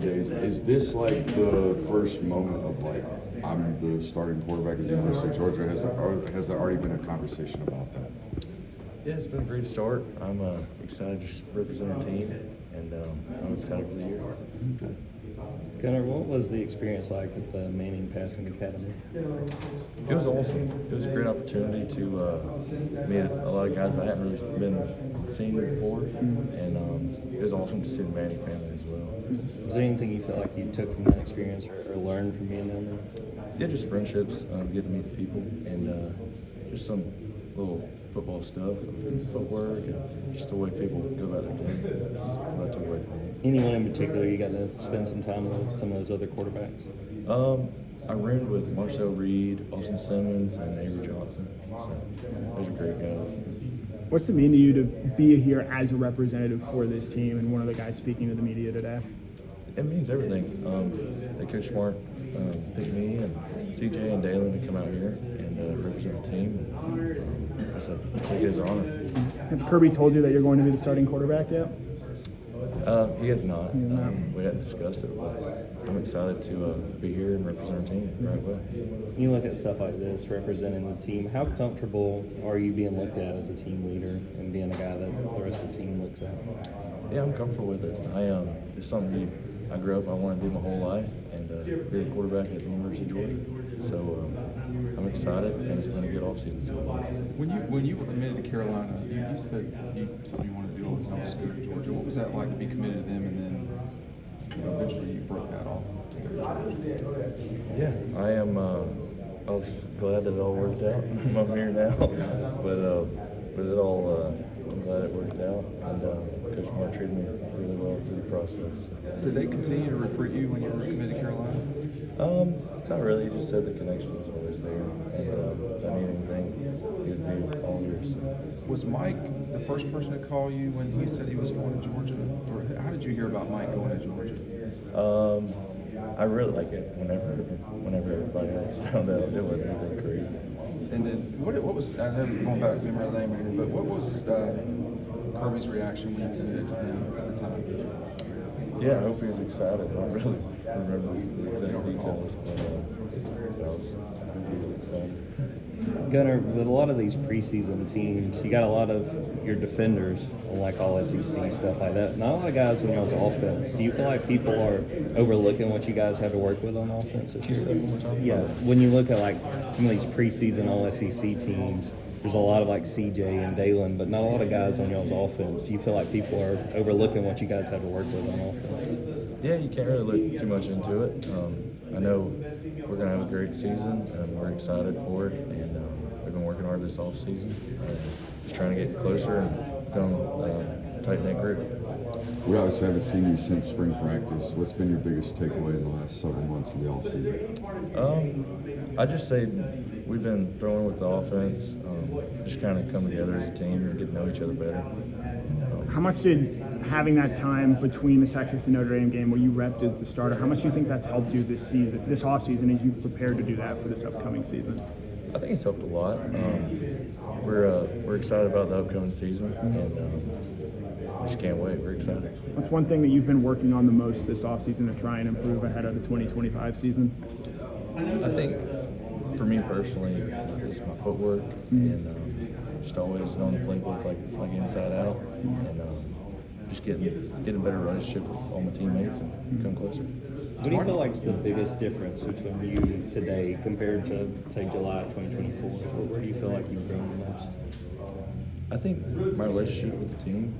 Is this like the first moment of like I'm the starting quarterback at the University of Georgia? Has there already been a conversation about that? Yeah, it's been a great start. I'm excited to represent our team, and I'm excited for the year. Okay. Gunner, what was the experience like at the Manning Passing Academy? It was awesome. It was a great opportunity to meet a lot of guys I hadn't really been seeing before, and it was awesome to see the Manning family as well. Was there anything you felt like you took from that experience or learned from being down there? Yeah, just friendships, getting to meet the people, and just some little football stuff, footwork, and just the way people go about their game. That's what I took away from it. Anyone in particular you got to spend some time with, some of those other quarterbacks? I roomed with Marcel Reed, Austin Simmons, and Avery Johnson. So those are great guys. What's it mean to you to be here as a representative for this team and one of the guys speaking to the media today? It means everything. They Coach Smart picked me and CJ and Dalen to come out here and represent the team. I take it as an honor. Has Kirby told you that you're going to be the starting quarterback yet? He has not. We hadn't discussed it, but I'm excited to be here and represent our team right away. When you look at stuff like this, representing the team, how comfortable are you being looked at as a team leader and being a guy that the rest of the team looks at? Yeah, I'm comfortable with it. It's something I grew up, I wanted to do my whole life, and be a quarterback at the University of Georgia. So I'm excited, and it's been a good offseason so far. When you were committed to Carolina, you said something you wanted to do all the time was go to Georgia. What was that like to be committed to them, and then eventually you broke that off to go to Georgia? Yeah, I was glad that it all worked out. I'm here now, but it all. I'm glad it worked out, and Coach Smart treated me really well through the process. Did they continue to recruit you when you were committed to Carolina? Not really. He just said the connection was always there, and if I need anything, he would be all yours. Was Mike the first person to call you when he said he was going to Georgia, or how did you hear about Mike going to Georgia? I really like it. Whenever everybody else found out, it wasn't anything crazy. And then what was, I know going back to memory lane here, but what was Kirby's reaction when you committed to him at the time? Yeah, I hope he was excited. I don't really remember the exact details, but I hope he was excited. Gunner, with a lot of these preseason teams, you got a lot of your defenders, like all SEC stuff like that. Not a lot of guys on y'all's offense. Do you feel like people are overlooking what you guys have to work with on offense this year? Can you say it one more time? Yeah, when you look at like some of these preseason all SEC teams, there's a lot of like CJ and Dalen, but not a lot of guys on y'all's offense. Do you feel like people are overlooking what you guys have to work with on offense? Yeah, you can't really look too much into it. I know we're going to have a great season, and we're excited for it, and we've been working hard this offseason, just trying to get closer and become a tight-knit group. We obviously haven't seen you since spring practice. What's been your biggest takeaway in the last several months of the offseason? I just say we've been throwing with the offense, just kind of come together as a team and get to know each other better. How much did having that time between the Texas and Notre Dame game where you repped as the starter, how much do you think that's helped you this offseason as you've prepared to do that for this upcoming season? I think it's helped a lot. We're excited about the upcoming season, and just can't wait. We're excited. What's one thing that you've been working on the most this offseason to try and improve ahead of the 2025 season? I think for me personally, it's my footwork and just always knowing the playbook like inside out, and just getting a better relationship with all my teammates and come closer. What do you feel like is the biggest difference between you today compared to, say, July 2024? Where do you feel like you've grown the most? I think my relationship with the team,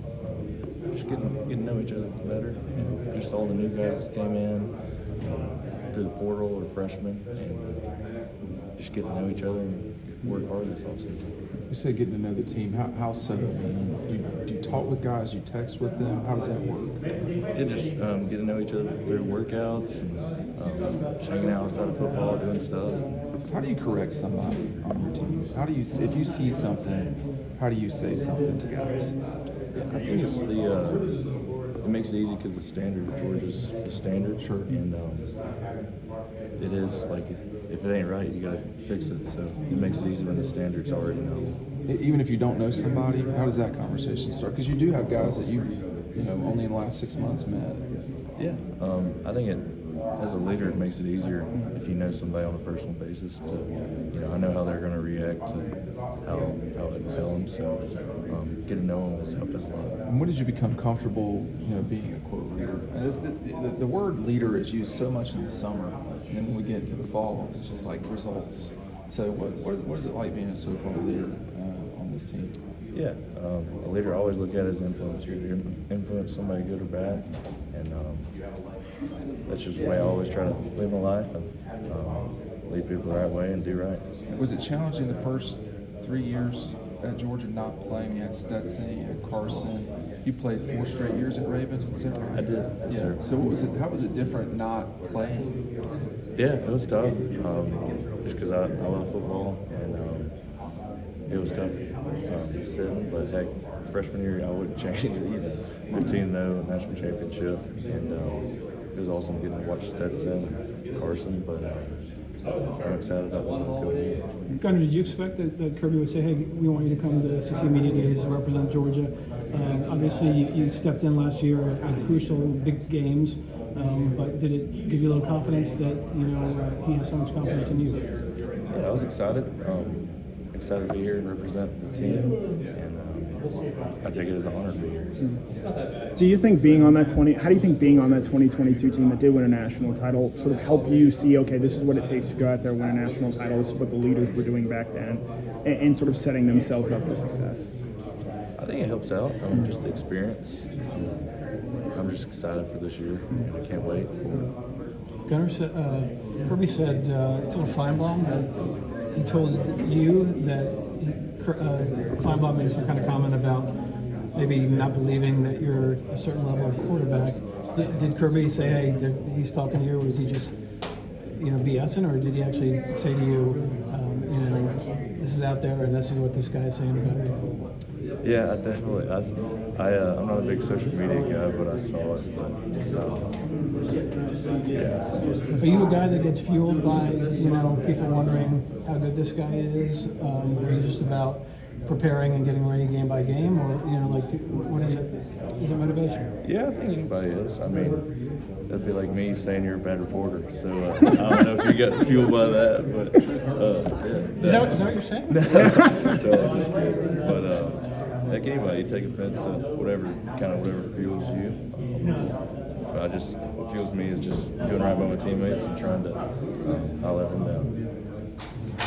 just getting to know each other better, and just all the new guys that came in through the portal or freshmen, and just getting to know each other and work hard this offseason. You said getting to know the team. How so? I mean, do you talk with guys? You text with them? How does that work? Yeah, just get to know each other through workouts and just hanging out outside of football, doing stuff. How do you correct somebody on your team? How do you, if you see something, how do you say something to guys? I think it's it makes it easy because the standard of Georgia's the standard. Sure. And it is like if it ain't right, you gotta fix it. So it makes it easy when the standard's already known. Even if you don't know somebody, how does that conversation start? Because you do have guys that you know only in the last 6 months met. Yeah, I think as a leader, it makes it easier if you know somebody on a personal basis. I know how they're going to react to how I tell them. So getting to know them has helped us a lot. And when did you become comfortable, being a quote leader? And the word leader is used so much in the summer, and then when we get into the fall, it's just like results. So what is it like being a so-called leader on this team? Yeah, a leader I always look at as influence. You're to influence somebody good or bad, and that's just the way I always try to live my life and lead people the right way and do right. Was it challenging the first 3 years at Georgia not playing? You had Stetson, you had Carson. You played 4 straight years at Raven. Was that right? I did. Yes, sir. So what was it? How was it different not playing? Yeah, it was tough. Just because I love football, and it was tough sitting. But heck, freshman year I wouldn't change it either. 15-0 national championship, and it was awesome getting to watch Stetson and Carson. But I'm excited about this upcoming year. Gunner, did you expect that Kirby would say, "Hey, we want you to come to the SEC Media Days to represent Georgia"? Obviously, you stepped in last year at crucial big games, but did it give you a little confidence that he has so much confidence in you? Yeah, I was excited. Excited to be here and represent the team, and I take it as an honor to be here. Do you think being on that 2022 team that did win a national title sort of help you see, okay, this is what it takes to go out there and win a national title, this is what the leaders were doing back then, and sort of setting themselves up for success? I think it helps out. Just the experience. I'm just excited for this year, and I can't wait for it. Gunner said, Kirby said, he told Finebaum that he told you that Finebaum made some kind of comment about maybe not believing that you're a certain level of quarterback. Did Kirby say, hey, he's talking to you, or was he just, BSing, or did he actually say to you, this is out there and this is what this guy is saying about you? Yeah, I definitely. I'm not a big social media guy, but I saw it. Yeah, I saw it. Are you a guy that gets fueled by people wondering how good this guy is? Or are you just about preparing and getting ready game by game, or what is it? Is it motivation? Yeah, I think anybody is. I mean, that'd be like me saying you're a bad reporter. So I don't know if you got fueled by that, but yeah. Is that what you're saying? No, I'm just kidding. But like anybody, you take offense to whatever fuels you. But what fuels me is just doing right by my teammates and trying to not let them down.